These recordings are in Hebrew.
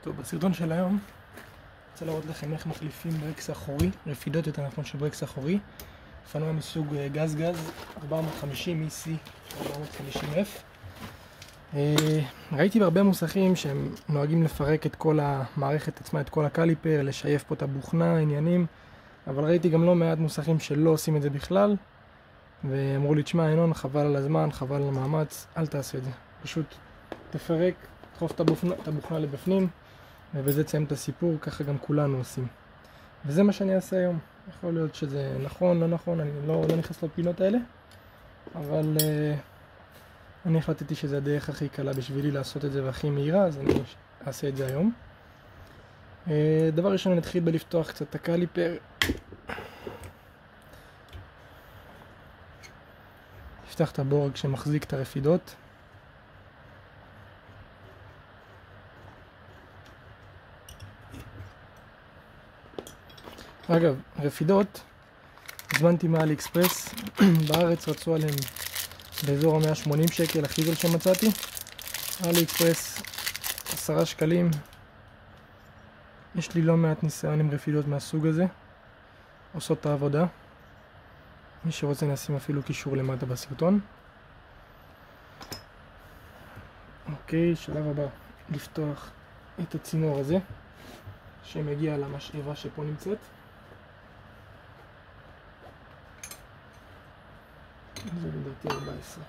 טוב, בסרטון של היום אני רוצה להראות לכם איך מחליפים ברקס אחורי, רפידות יותר נכון של ברקס אחורי, אופנוע מסוג גז 450 EC 450F. ראיתי בהרבה מוסכים שהם נוהגים לפרק את כל המערכת עצמה, את כל הקליפר, לשייף פה את הבוכנה, עניינים, אבל ראיתי גם לא מעט מוסכים שלא עושים את זה בכלל, ואמרו לי, תשמע ינון, חבל על הזמן, חבל על המאמץ, אל תעשה את זה. פשוט תפרק, תדחוף את הבוכנה לבפנים, ובזה תסיים את הסיפור, ככה גם כולנו עושים. וזה מה שאני אעשה היום. יכול להיות שזה נכון, לא נכון, אני לא נכנס לפינות האלה, אבל אני החלטתי שזה הדרך הכי קלה בשבילי לעשות את זה והכי מהירה, אז אני אעשה את זה היום. דבר ראשון, אני אתחיל בלפתוח קצת את הקליפר. נפתח את הבורג שמחזיק את הרפידות. אגב, רפידות, הזמנתי מאלי אקספרס, בארץ רצו עליהם באזור ה-180 שקל, הכי זול שמצאתי. מאלי אקספרס, 10 שקלים. יש לי לא מעט ניסיון עם רפידות מהסוג הזה, עושות את העבודה. מי שרוצה נשים אפילו קישור למטה בסרטון. אוקיי, שלב הבא, לפתוח את הצינור הזה, שמגיע למשאבה שפה נמצאת. זה לדעתי 14.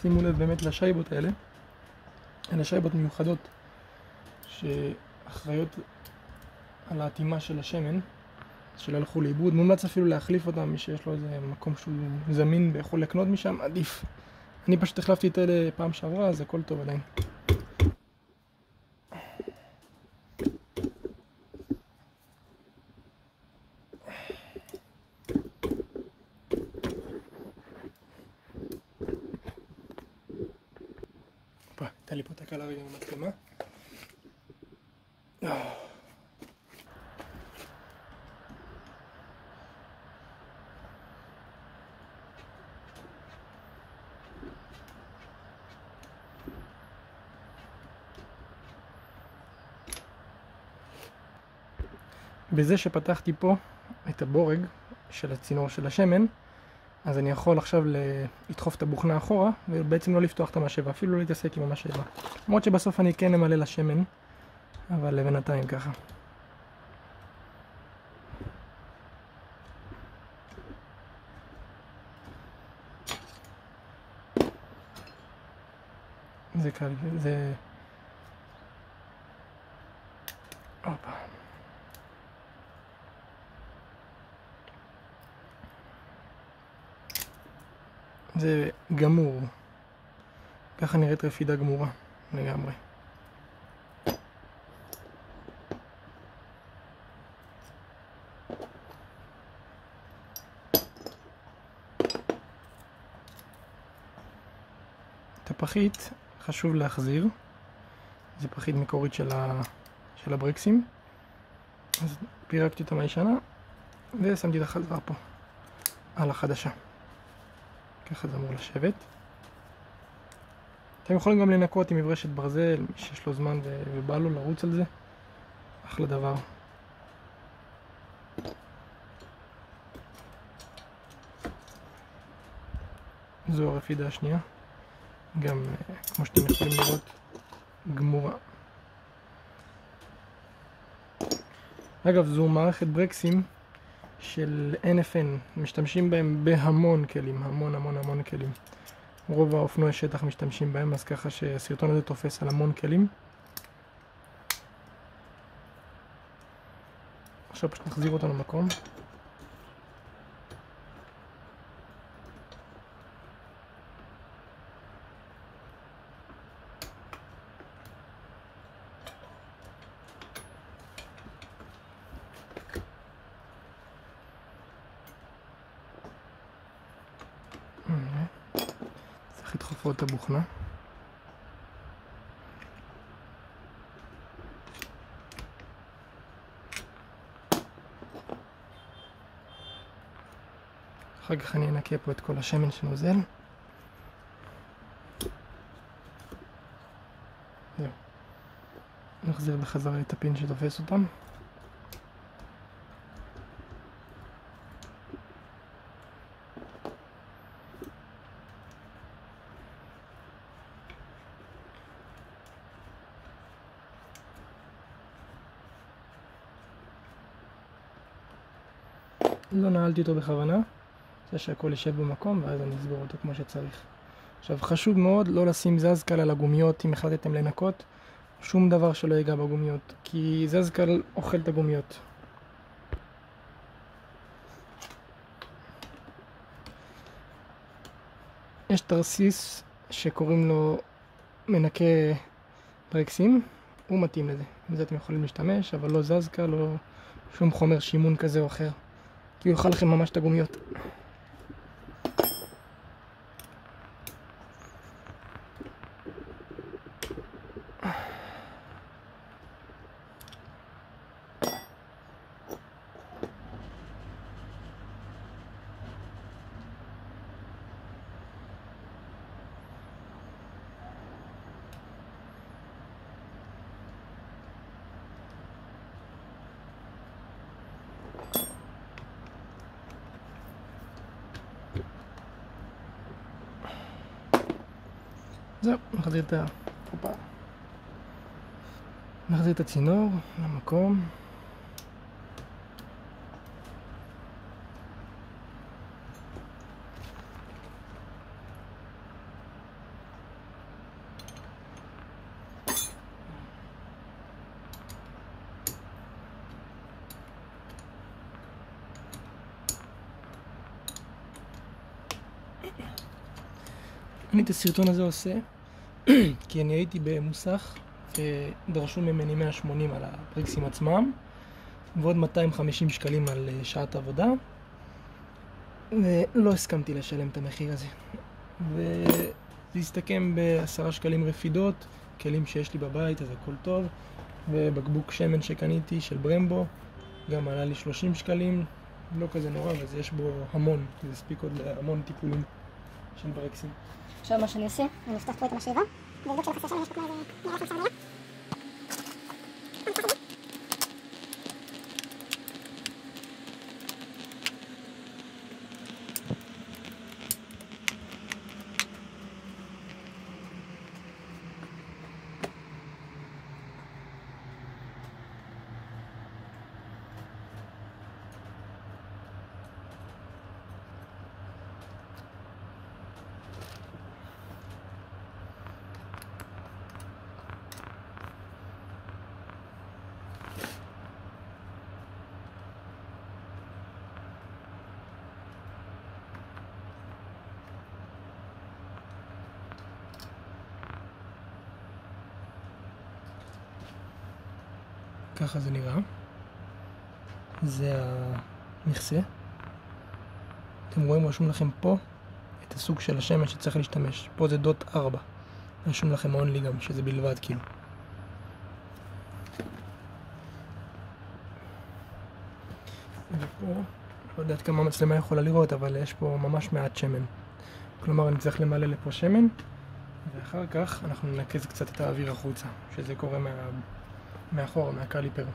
שימו לב באמת לשייבות האלה. אלה שייבות מיוחדות שאחראיות על האטימה של השמן, שלא הלכו לאיבוד. מומלץ אפילו להחליף אותם, מי שיש לו איזה מקום שהוא זמין ויכול לקנות משם, עדיף. אני פשוט החלפתי את אלה פעם שעברה, אז הכל טוב עדיין. הייתה לי פה תקלה רגע עם המצלמה. בזה שפתחתי פה את הבורג של הצינור של השמן, אז אני יכול עכשיו לדחוף את הבוכנה אחורה ובעצם לא לפתוח את המשאבה, אפילו לא להתעסק עם המשאבה. למרות שבסוף אני כן אמלא לשמן, אבל לבינתיים ככה. זה קל, זה... הופה. זה גמור. ככה נראית רפידה גמורה לגמרי. את הפחית חשוב להחזיר. זה פחית מקורית של הברקסים. אז פירקתי אותה מהישנה ושמתי את החזרה פה על החדשה. ככה זה אמור לשבת. אתם יכולים גם לנקות עם מברשת ברזל, מי שיש לו זמן ובא לו לרוץ על זה. אחלה דבר. זו הרפידה השנייה. גם כמו שאתם יכולים לראות, גמורה. אגב, זו מערכת ברקסים של NFN, משתמשים בהם בהמון כלים, המון כלים. רוב האופנועי שטח משתמשים בהם, אז ככה שהסרטון הזה תופס על המון כלים. עכשיו פשוט נחזיר אותנו למקום. לפרוט את הבוכנה. אחר כך אני אנקה פה את כל השמן שנוזל. זהו. נחזיר בחזרה את הפין שתופס אותם. לא נעלתי אותו בכוונה, זה שהכל יישב במקום ואז אני אסגור אותו כמו שצריך. עכשיו חשוב מאוד לא לשים זזקל על הגומיות אם החלטתם לנקות, שום דבר שלא ייגע בגומיות, כי זזקל אוכל את הגומיות. יש תרסיס שקוראים לו מנקה ברקסים, הוא מתאים לזה, בזה אתם יכולים להשתמש, אבל לא זזקל או שום חומר שימון כזה או אחר, כי הוא יאכל לכם ממש את הגומיות. זהו, נחזיר את הצינור למקום. אני את הסרטון הזה עושה כי אני הייתי במוסך ודרשו ממני 180 על הברקסים עצמם ועוד 250 שקלים על שעת עבודה, ולא הסכמתי לשלם את המחיר הזה, וזה הסתכם ב10 שקלים רפידות, כלים שיש לי בבית אז הכל טוב, ובקבוק שמן שקניתי של ברמבו גם עלה לי 30 שקלים, לא כזה נורא, אז יש בו המון, זה הספיק עוד להמון טיפולים של ברקסים. עכשיו מה שאני אעשה, אני אפתח פה את המשאבה ולבדוק שלא חסר שם, יש פה כמו איזה נראה אפשר נראה. ככה זה נראה. זה המכסה. אתם רואים, רשום לכם פה את הסוג של השמן שצריך להשתמש. פה זה דוט 4. רשום לכם אונלי גם, שזה בלבד כאילו. ופה, לא יודעת כמה המצלמה יכולה לראות, אבל יש פה ממש מעט שמן. כלומר, אני צריך למלא לפה שמן, ואחר כך אנחנו ננקז קצת את האוויר החוצה, שזה קורה מאחורה, מהקליפר.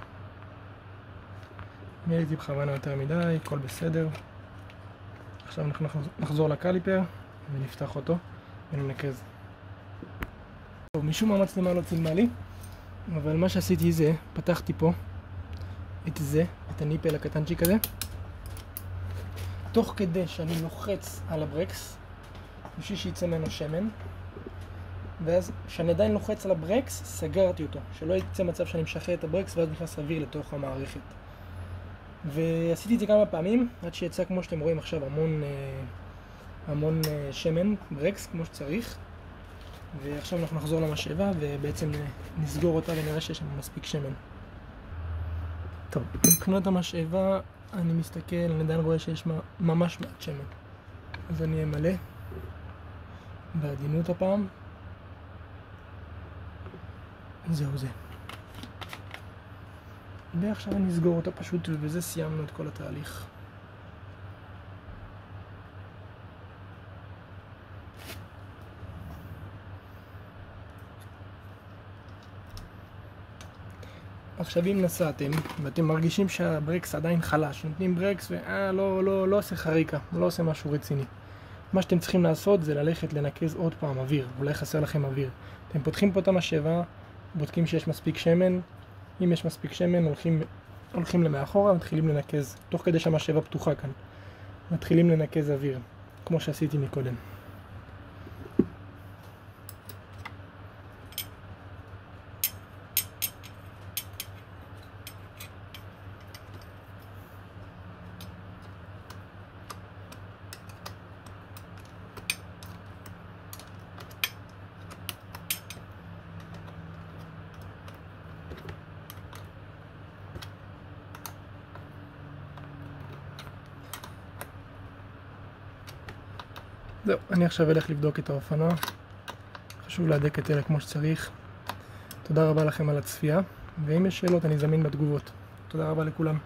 אני הייתי בכוונה יותר מדי, הכל בסדר. עכשיו אנחנו נחזור לקליפר ונפתח אותו וננקז. טוב, משום מה המצלמה לא צילמה לי, אבל מה שעשיתי זה, פתחתי פה את הניפל הקטנצ'יק הזה, תוך כדי שאני לוחץ על הברקס בשביל שיצא ממנו שמן, ואז כשאני עדיין לוחץ על הברקס, סגרתי אותו, שלא יצא מצב שאני משחרר את הברקס ואז נכנס אוויר לתוך המערכת. ועשיתי את זה כמה פעמים, עד שיצא כמו שאתם רואים עכשיו המון שמן, ברקס כמו שצריך. ועכשיו אנחנו נחזור למשאבה ובעצם נסגור אותה ונראה שיש לנו מספיק שמן. טוב, מבחינת המשאבה אני מסתכל, אני עדיין רואה שיש ממש מעט שמן. אז אני אמלא בעדינות הפעם. זהו זה. ועכשיו אני אסגור אותה פשוט, ובזה סיימנו את כל התהליך. עכשיו אם נסעתם ואתם מרגישים שהברקס עדיין חלש, נותנים ברקס לא עושה חריקה, לא עושה משהו רציני, מה שאתם צריכים לעשות זה ללכת לנקז עוד פעם אוויר, אולי חסר לכם אוויר. אתם פותחים פה את המשאבה, בודקים שיש מספיק שמן, אם יש מספיק שמן הולכים למאחורה ומתחילים לנקז, תוך כדי שהמשאבה פתוחה כאן, מתחילים לנקז אוויר, כמו שעשיתי מקודם. זהו, אני עכשיו אלך לבדוק את האופנוע. חשוב להדק את אלה כמו שצריך. תודה רבה לכם על הצפייה, ואם יש שאלות אני זמין בתגובות. תודה רבה לכולם.